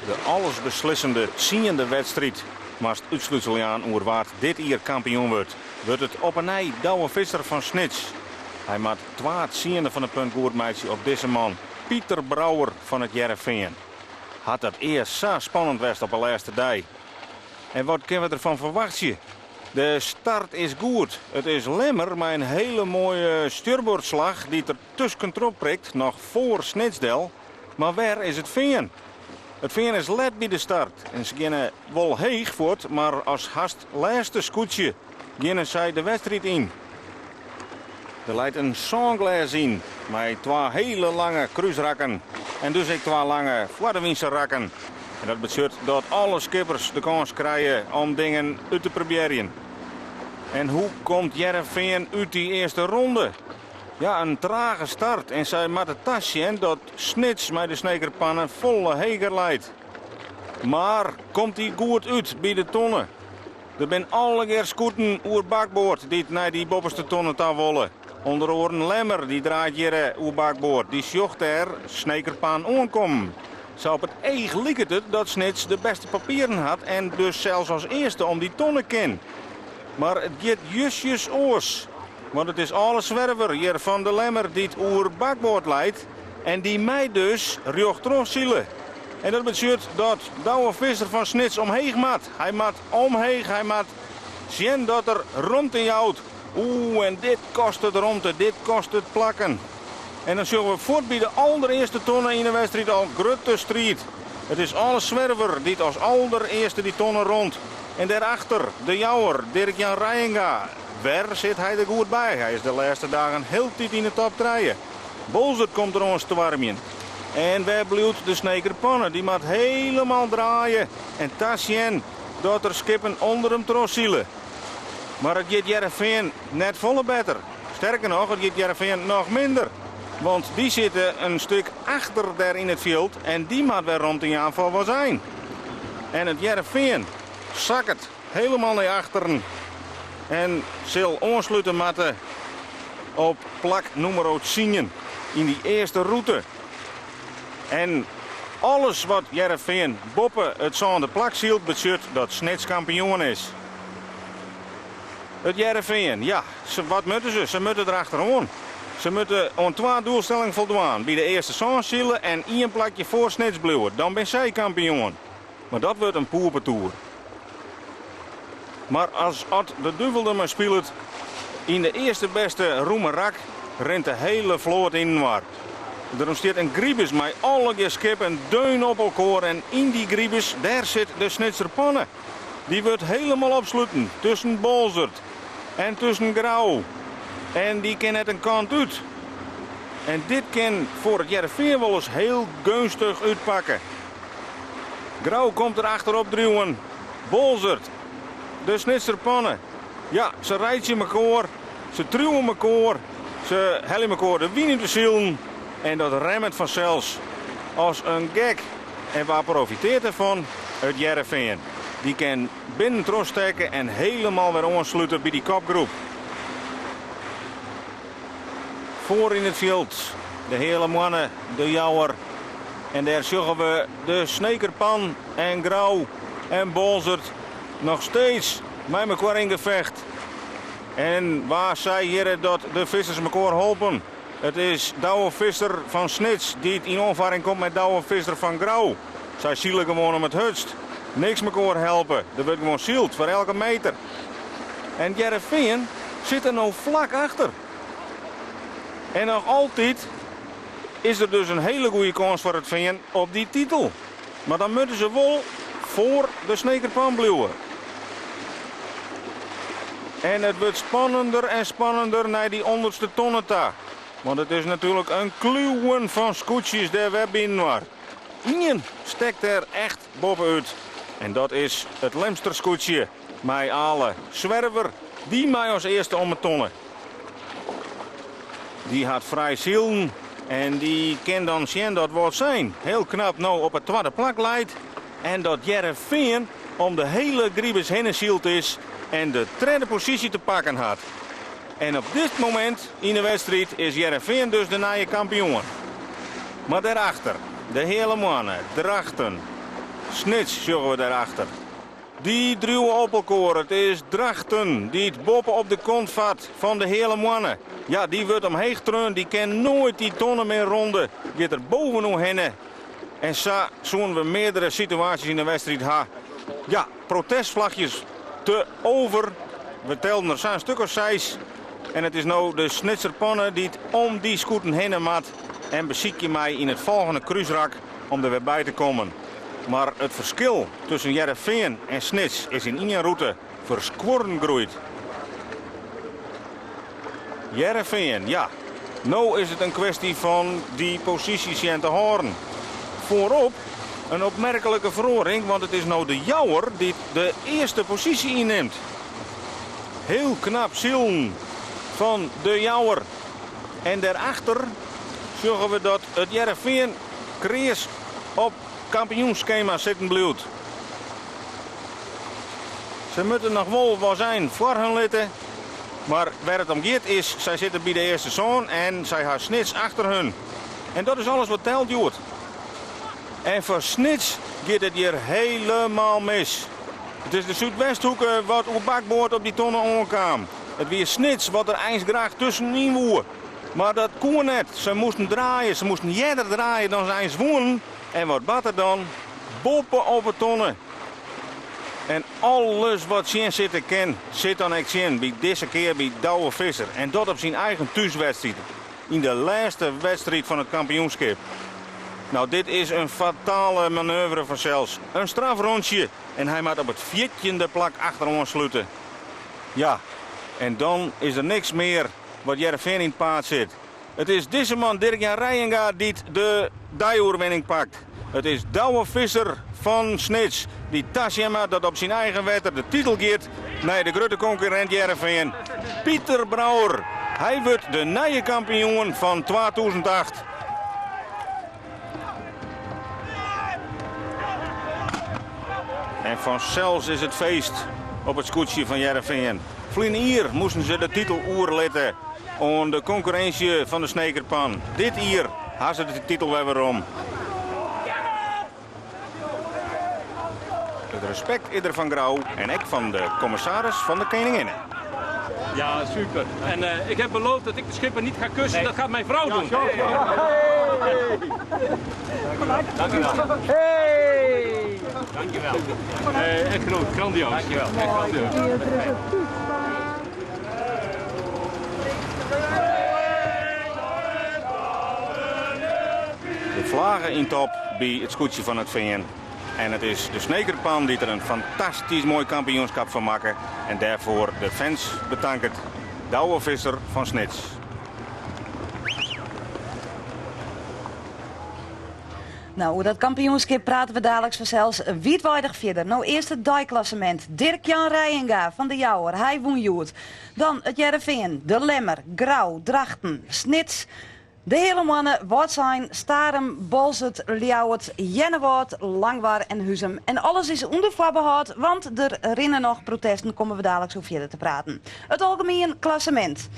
De allesbeslissende tiende wedstrijd maast uitsluitsel aan oer waard dit jaar kampioen wordt. Wordt het op een nij Douwe Visser van Snits. Hij maakt 2/10 van de punt goed op deze man. Pieter Brouwer van het Heerenveen. Had het eerst zo spannend was op de laatste dag. En wat kunnen we ervan verwachten? De start is goed. Het is lemmer, maar een hele mooie stuurboordslag die er tussen prikt, nog voor Snitsdel. Maar waar is het veen? Het veen is let bij de start. En ze gaan wel heeg voort, maar als haast laatste scootje gaan zij de wedstrijd in. Er leidt een songles in, met 2 hele lange kruisrakken. En dus ook 2 lange Vlaardewinse-rakken. En dat betekent dat alle skippers de kans krijgen om dingen uit te proberen. En hoe komt Heerenveen uit die eerste ronde? Ja, een trage start. En zij met het tasje en dat Snits met de snekerpannen volle heger leidt. Maar komt hij goed uit bij de tonnen? Er zijn alle keer scooters oer bakboord die naar die bovenste tonnen toe willen. Onder oren Lemmer die draait hier oer bakboord. Die zocht er snekerpan aankomen. Zo op het eeg lijkt het dat Snits de beste papieren had en dus zelfs als eerste om die tonnen ken. Maar het gaat justjes oors. Want het is alle zwerver hier van de Lemmer die het oer bakboord leidt. En die mij dus rjocht terugzielen. En dat betekent dat Douwe Visser van Snits omheeg maat. Hij maat omheeg, hij maat zien dat er rond in jouwt. Oeh, en dit kost het rondte, dit kost het plakken. En dan zullen we voort bij de allereerste tonnen in de wedstrijd al Grutte Street. Het is alle zwerver die als allereerste die tonnen rond. En daarachter de jouwer, Dirk-Jan Rijenga. Waar zit hij er goed bij? Hij is de laatste dagen heel tijd in de top 3. Bolzert komt er ons te warmen. En waar blijft de snekerpannen? Die moet helemaal draaien. En Tassien dat er skippen onder hem terugzielen. Maar het gaat Heerenveen net volle beter. Sterker nog, het gaat Heerenveen nog minder. Want die zitten een stuk achter daar in het veld. En die moet weer rond in aanval wel zijn. En het Heerenveen zakt helemaal naar achteren. En zal aansluiten matten op plak nummer 10 in die eerste route. En alles wat Heerenveen boppen het zo'n de plak zielt, betekent dat Snits kampioen is. Het Heerenveen, ja, wat moeten ze? Ze moeten erachteraan. Ze moeten aan 2 doelstellingen voldoen. Bij de eerste zo'n en 1 plakje voor Snits blijven. Dan ben zij kampioen. Maar dat wordt een poerpetoer. Maar als de duivel er maar speelt, in de eerste beste roemerak rent de hele vloot in waar. Er ontstaat een griebus met alle skippen deun op elkaar en in die griebus daar zit de Snitserpannen. Die wordt helemaal opsluiten tussen Bolzert en tussen Grauw. En die kan net een kant uit. En dit kan voor het Heerenveen wel eens heel gunstig uitpakken. Grauw komt er achterop druwen. Bolzert. De Snitserpannen. Ja, ze rijden elkaar. Ze truwen elkaar. Ze hellen elkaar de wien in de zielen. En dat remt vanzelfs als een gek. En waar profiteert ervan? Het Heerenveen. Die kan binnen terugsteken en helemaal weer aansluiten bij die kopgroep. Voor in het veld de hele mannen, de jouwer. En daar zullen we de snekerpan en Grauw en Bolzert nog steeds met elkaar in gevecht. En waar zij hier dat de vissers elkaar helpen. Het is Douwe Visser van Snits die in aanvaring komt met Douwe Visser van Grauw. Zij zielen gewoon om het hutst. Niks elkaar helpen. Er wordt gewoon zield voor elke meter. En Heerenveen zit er nou vlak achter. En nog altijd is er dus een hele goede kans voor het Veen op die titel. Maar dan moeten ze wel voor de snekerpan blijven. En het wordt spannender en spannender naar die onderste tonneta. Want het is natuurlijk een kluwen van scootjes daar weer binnen waar. Ingen steekt er echt bovenuit. En dat is het Lemster scootje. Met alle zwerver die mij als eerste om het tonnen. Die had vrij zielen en die kan dan zien dat wat zijn. Heel knap nou op het tweede plak leidt. En dat Heerenveen om de hele griebes heen zield is en de derde positie te pakken had. En op dit moment in de wedstrijd is Heerenveen dus de nieuwe kampioen. Maar daarachter, de hele mannen, Drachten, Snits zorgen we daarachter. Die druwe Opelkoor, het is Drachten, die het boppen op de kont vat van de hele mannen. Ja, die wordt omheen treun, die kan nooit die tonnen meer ronden. Die gaat er bovenop heen. En zo zullen we meerdere situaties in de wedstrijd hebben. Ja, protestvlagjes te over. We telden er zijn een stuk of 6. En het is nou de Snitserpannen die het om die scooters heen maakt. En beziek je mij in het volgende kruisrak om er weer bij te komen. Maar het verschil tussen Heerenveen en Snits is in één route verskworen groeit. Heerenveen, ja. Nou is het een kwestie van die posities te houden. Voorop een opmerkelijke verhoring, want het is nou de Jouwer die de eerste positie inneemt. Heel knap zielen van de Jouwer. En daarachter zorgen we dat het Heerenveen kreeg op kampioenschema zitten blijft. Ze moeten nog wel wat zijn voor hun litten. Maar waar het om gaat is, zij zitten bij de eerste zone en zij hebben Snits achter hun. En dat is alles wat telt joert. En voor Snits gaat het hier helemaal mis. Het is de Zuidwesthoeken wat op bakboord op die tonnen omkwam. Het weer Snits wat er eens graag tussenin woer. Maar dat kon net. Ze moesten draaien. Ze moesten eerder draaien dan ze eens wonen. En wat bad er dan? Boppen op het tonnen. En alles wat Sjen zitten ken, zit dan ook Sjen. Bij deze keer bij Douwe Visser. En dat op zijn eigen thuiswedstrijd. In de laatste wedstrijd van het kampioenschap. Nou, dit is een fatale manoeuvre van Cels. Een strafrondje. En hij moet op het 14e plak achter ons sluiten. Ja, en dan is er niks meer wat Heerenveen in het paard zit. Het is deze man, Dirk-Jan Rijenga, die de dajoerwinning pakt. Het is Douwe Visser van Snits. Die Tasjema dat op zijn eigen wetter de titel geeft naar de grote concurrent Heerenveen. Pieter Brouwer. Hij wordt de nieuwe kampioen van 2008. En van Cels is het feest op het scootje van Heerenveen. Vlien hier moesten ze de titel oerletten aan de concurrentie van de Snekerpan. Dit hier hadden ze de titel weer om. Het respect is er van Grauw en ik van de commissaris van de Koninginnen. Ja, super. En ik heb beloofd dat ik de schipper niet ga kussen. Nee. Dat gaat mijn vrouw doen. Dank u wel. Hey! Dank je wel. Echt groot, grandioos. Dank je wel. Echt grandioos. De vlagen in top bij het scootje van het VN. En het is de Snekerpan die er een fantastisch mooi kampioenschap van maken. En daarvoor de fans bedankt. Douwe Visser van Snits. Nou, over dat kampioenschap praten we dadelijk vanzelfs wijdweidig verder. Nou, eerst het dijklassement. Dirk-Jan Rijenga van de Jouwer, hij won joet. Dan het Heerenveen, de Lemmer, Grauw, Drachten, Snits. De hele mannen, wat zijn Starem, Bolzert, Ljouwert, Jennewoord, Langwaar en Huzum. En alles is ondervoorbehoud, want er rinnen nog protesten, komen we dadelijk zo verder te praten. Het algemeen klassement.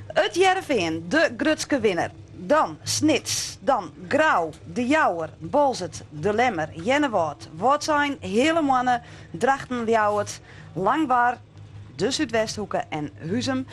Het Heerenveen, de grutske winnaar. Dan Snits, dan Grauw, de Jouwer, Bolzert, de Lemmer, Jennewoord, wat zijn hele mannen, Drachten, Ljouwert, Langwaar, de Zuidwesthoeken en Huzum.